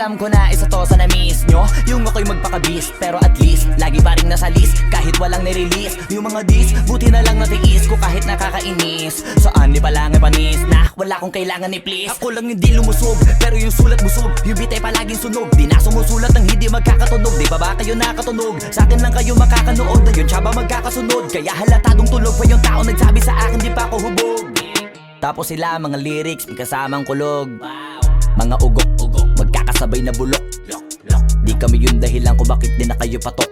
Alam ko na isa to sa na-miss nyo, yung ako'y magpakabis. Pero at least, lagi pa rin nasa list kahit walang nirelease. Yung mga dis, buti na lang natiis ko kahit nakakainis. Saan di pa lang panis na wala kong kailangan ni please. Ako lang hindi lumusog, pero yung sulat busog. Yung bitay palaging sunog, di na sumusulat ng hindi magkakatunog. Di ba ba kayo nakatunog? Sa akin lang kayo makakanood, na yun siya ba magkakasunod? Kaya halatadong tulog pa yung tao nagsabi sa akin di pa ako hubog. Tapos sila mga lyrics, may kasamang kulog. Mga ugok, magkakasabay na bulok. Di kami yung dahilan kung bakit di na kayo patok.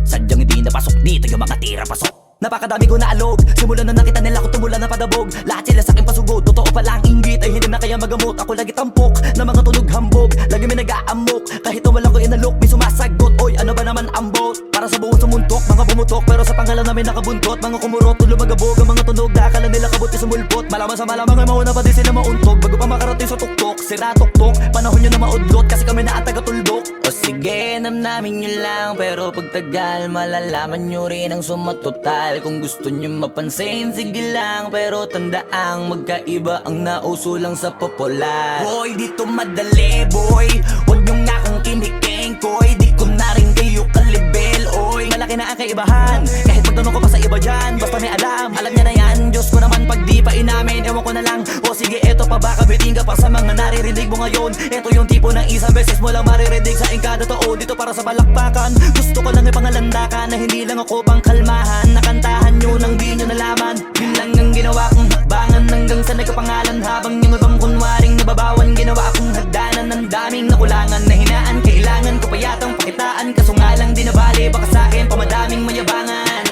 Sadyang hindi napasok, di tayo mga tira pasok. Napakadami ko na alog, simulan na nakita nila ko tumula na padabog. Lahat sila sa akin pasugod, totoo pala ang inggit ay hindi na kaya magamot. Ako lagi tampok, na mga tunog hambog. Lagi may nag-aamok, kahit wala ko inalok. May sumasagot, oy ano ba naman ang bot? Para sa buong sumuntok, mga bumutok. Pero sa pangalan namin nakabuntot, mga kumurot, lumagabog ang mga tunog. Nakakala nila kabot sa mulpot, malaman sa malamang ay mauna pa din sila mauntog. Bago pa makarating sa tuktok, sira tuktok. Panahon nyo na maudlot, kasi kami na ang taga-tuldok. O sige, namnamin nyo lang, pero pagtagal malalaman nyo rin ang sumatotal. Kung gusto nyo mapansin, sige lang, pero tandaang magkaiba ang nauso lang sa popular. Boy, dito madali, boy, huwag nyo nga kong kiniking, koy. Di ko na rin kayo kalibel, oy. Malaki na ang kaibahan, kahit magtanong ko pa sa iba dyan. Basta may alam niya na yan. Diyos ko naman pag di pa inamin, ewan ko na lang. O sige, eto pa ba, kabiting ka pa sa mga naririnig mo ngayon. Eto yung tipo ng isang beses mo lang maririnig sa kada tao. Dito para sa balakbakan, gusto ko lang ipangalandakan na hindi lang ako pang kalmahan. Nakantahan nyo nang di nyo nalaman, yun lang ang ginawa kong hakbangan. Hanggang sa nagkapangalan, habang yung ibang kunwaring nababawan. Ginawa akong hagdanan ng daming nakulangan na hinaan. Kailangan ko pa yatang pakitaan, kaso nga lang di nabali. Baka sa akin pamadaming mayabangan.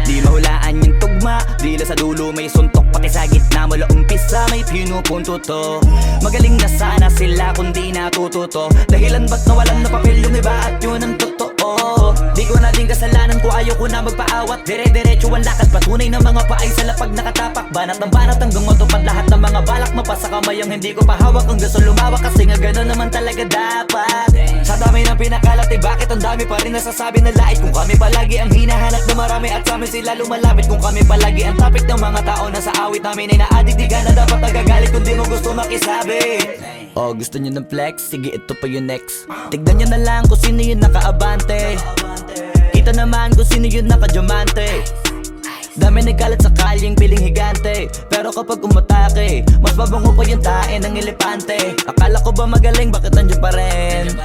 Di mahulaan yung tugma, dila sa dulo may suntok. Pati sa gitna mula umpisa may pinupunto to. Magaling na sana sila kung di natututo. Dahilan ba't nawalan na papel yung iba at yun ang totoo. Di ko na din kasalanan ko, ayaw ko na magpaawat. Dire-diretso ang lakad, patunay ng mga paay sa lapag nakatapak. Banat ng banat hanggang matupad lahat ng mga balak. Mapasa kamay ang hindi ko pahawak, ang gusto lumawak. Kasi nga gano'n naman talaga dapat. Sa dami ng pinakalat, eh bakit ang dami pa rin nasasabi na lait? Kung kami palagi ang hinahanap na marami at sa amin sila lumalapit. Kung kami palagi ang topic ng mga tao na sa awit namin ay na-addict. Di ka na dapat nagagalit kung di mo gusto makisabi. Oh, gusto nyo ng flex? Sige, ito pa yung next. Tignan nyo na lang kung sino yung nakaabante. Kita naman kung sino yung nakadiamante. Dami nagkalat sa kalyeng piling higante. Pero kapag umatake, mas babango pa yung tae ng elepante. Akala ko ba magaling, bakit nandiyan pa rin?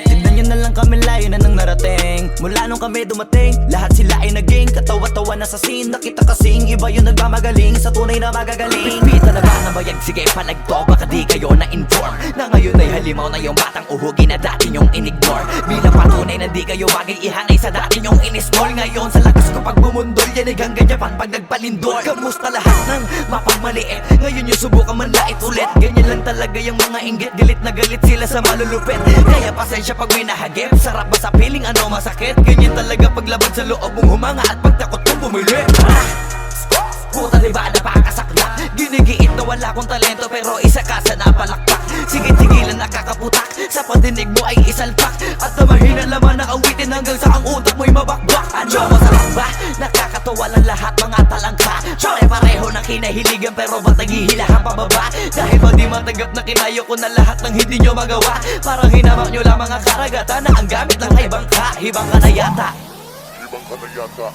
Tignan nyo na lang kami, layo na nang narating. Mula nung kami dumating, lahat sila ay naging katawa-tawa na sa scene. Nakita kasing iba yung nagmamagaling sa tunay na magagaling. Pita na ba ng bayag? Sige, palagto, baka di kayo na-inform na ngayon ay halimaw na yung batang uhugi na dati nyong in-ignore. Bilang patunay na di kayo bagay ihanay sa dati nyong in-small. Ngayon sa lakas ko pag bumundol, yan ay hanggang Japan pag nagpalindol. Kamusta lahat ng mapagmaliit? Ngayon yung subukan manlait ulit. Ganyan lang talaga yung mga inggit, galit na galit sila sa malulupit. Kaya pasensya pag may nahagip, sarap ba sa piling ano masakit? Ganyan talaga paglabag sa loob mong humanga at pagtakot mong bumili. Puta diba napakasaklap? Ginigiit na wala akong talento pero isa ka sa napalakpak. Sige-sigilan nakakaputak, sa padinig mo ay isalpak. At na mahina laman ang awitin hanggang sa ang utak mo'y mabakbak. Ano masarap ba? Nakakatawa lang lahat mga talangka. Pare-pareho na kinahiligan pero ba't naghihilahan pababa? Dahil ba di matanggap na kinayo ko na lahat ng hindi nyo magawa? Parang hinamak nyo lang mga karagatan na ang gamit lang ay bangka. Hibang ka na yata. Hibang ka na yata.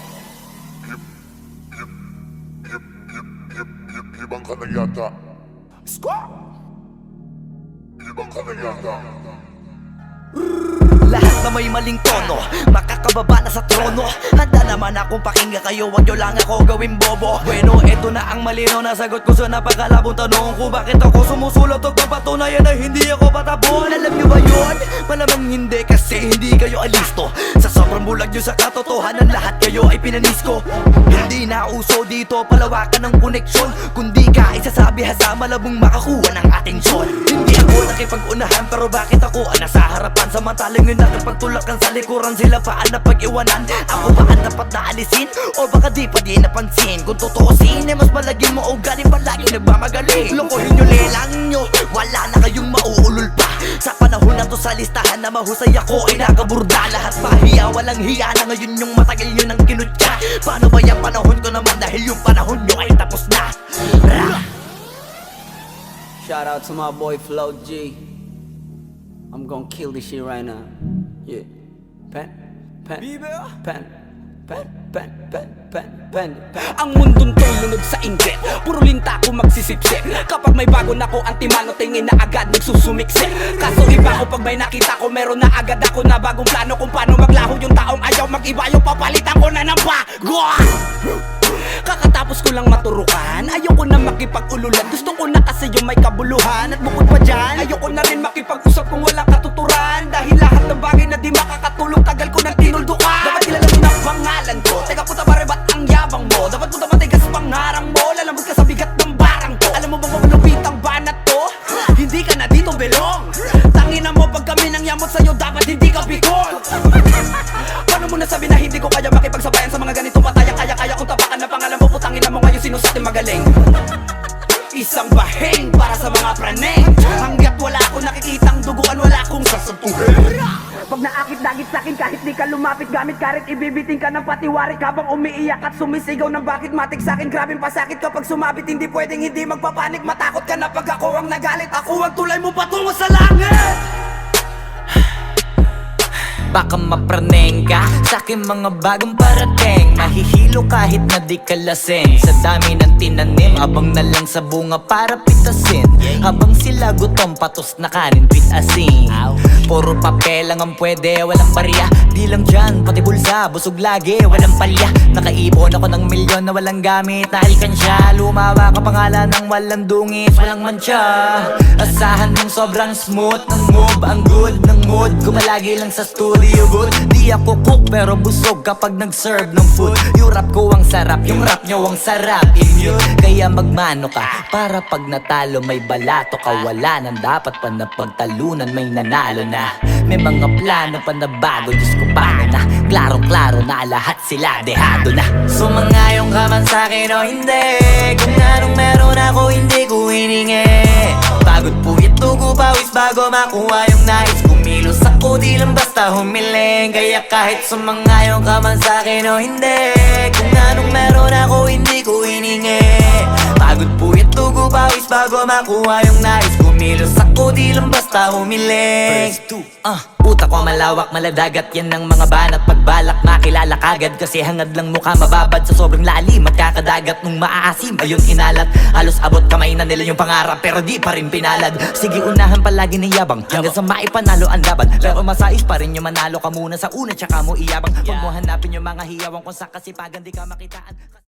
Hibang ka na yata. Hibang ka na yata. Lahat na may maling tono, makakababa na sa trono. Handa naman akong pakinggan kayo, wag nyo lang ako gawin bobo. Bueno, eto na ang malinaw na sagot ko sa napakalabong tanong ko. Bakit ako sumusulot o papatunayan na hindi ako patapon? Alam nyo ba yun? Malamang hindi kasi hindi kayo alisto. Sa sobrang bulag nyo sa katotohanan, lahat kayo ay pinanisko. Hindi na uso dito palawakan ng koneksyon, kundi ka isasabi sa malabong makakuha ng atensyon. Hindi ako nakipag-unahan pero bakit ako ang nasa harapan? Samantalang yun natin pagtulakan sa likuran, sila pa ang napag-iwanan. Ako ba ang dapat na alisin? O baka di pa di napansin? Kung totoosin ay mas malaging mo ugali, palagi nagmamagaling. Lokohin nyo, lelang nyo, wala na kayong mauulol pa. Sa panahon na to sa listahan na mahusay ako ay nakaburda. Lahat pahiya, walang hiya na ngayon yung matagal nyo nang kinutya. Paano ba yung panahon ko naman dahil yung panahon nyo ay tapos na? Shout out to my boy Flow G. I'm gonna kill this shit right now. Yeah. Pen. Ang mundong to'y lunod sa inggit. Puro linta ko magsisipsip. Kapag may bago na ko antimano, tingin na agad nagsusumiksik. Kaso iba ko pag may nakita ko, meron na agad ako na bagong plano kung paano maglaho yung taong ayaw mag-iba. Yung papalitan ko na ng bago. Kakatapos ko lang maturukan, ayoko na makipag-ululan. Gusto ko na kasi yung may kabuluhan. At bukod pa dyan, ayoko na rin makipag-usap kung walang katuturan. Dahil lahat ng bagay na di makakatulong, tagal ko nang tinuldukan. Dapat kilala mo na pangalan ko. Teka puta pare, ba't ang yabang mo? Dapat puta matigas pangarang mo. Lalambot ka sa bigat ng barang ko. Alam mo bang malupit ang banat to? Hindi ka na dito belong. Tangina mo pag kami nang yamot sa'yo, dapat hindi ka bigol. Paano mo nasabi na hindi ko kaya makipagsabayan sa mga ganitong pataya? Kaya kung tapakan na pangalan mo, putangin na mo ngayon sino sa ating magaling. Isang bahing para sa mga praneng. Hanggat wala akong nakikitang duguan, wala akong sasantuhin. Pag naakit-dagit sa'kin kahit di ka lumapit, gamit karit ibibiting ka ng patiwarik. Habang umiiyak at sumisigaw ng bakit matik sa'kin. Grabing pasakit kapag sumabit, hindi pwedeng hindi magpapanik. Matakot ka na pag ako ang nagalit, ako ang tulay mo patungo sa langit. Baka mapraneng ka sa'king mga bagong parating. Mahihilo kahit na di ka lasing. Sa dami ng tinanim, abang na lang sa bunga para pitasin. Habang sila gutom, patos na kanin, pitasin. Puro papel lang ang pwede, walang barya. Di lang dyan, pati bulsa, busog lagi, walang palya. Nakaipon ako ng milyon na walang gamit na alkansya. Lumawa ka pangalan ng walang dungis, walang mancha. Asahan mong sobrang smooth ng move, ang good ng mood. Kumalagi lang sa studio booth. Di ako cook pero busog kapag nag-serve ng food. Yung rap ko ang sarap, yung rap nyo ang sarap. Immune, kaya magmano ka para pag natalo may balato ka. Wala nang dapat pa na pagtalunan, may nanalo na. May mga plano pa na bago, Diyos ko paano na. Klarong-klaro na lahat sila dehado na. Sumangayong ka man sa'kin o hindi, kung anong meron ako hindi ko hiningi. Pagod puyat tugo pawis bago makuha yung nais. Kumilos ako di lang basta humiling. Kaya kahit sumangayong ka man sa'kin o hindi, kung anong meron ako hindi ko hiningi. Pagod puyat tugo pawis bago makuha yung nais. Kumilos ako di lang basta humiling. Utak ko malawak, maladagat yan ng mga banat. Pagbalak makilala kagad kasi hangad lang mukha mababad sa sobrang lalim. At kakadagat nung maaasim ayun inalat. Halos abot kamay na nila yung pangarap pero di pa rin pinalad. Sige unahan palagi ng yabang hanggang sa maipanalo ang laban. Pero masais pa rin yung manalo ka muna sa una tsaka mo iyabang. Huwag mo hanapin yung mga hiyawang kung sa kasipagan di ka makitaan.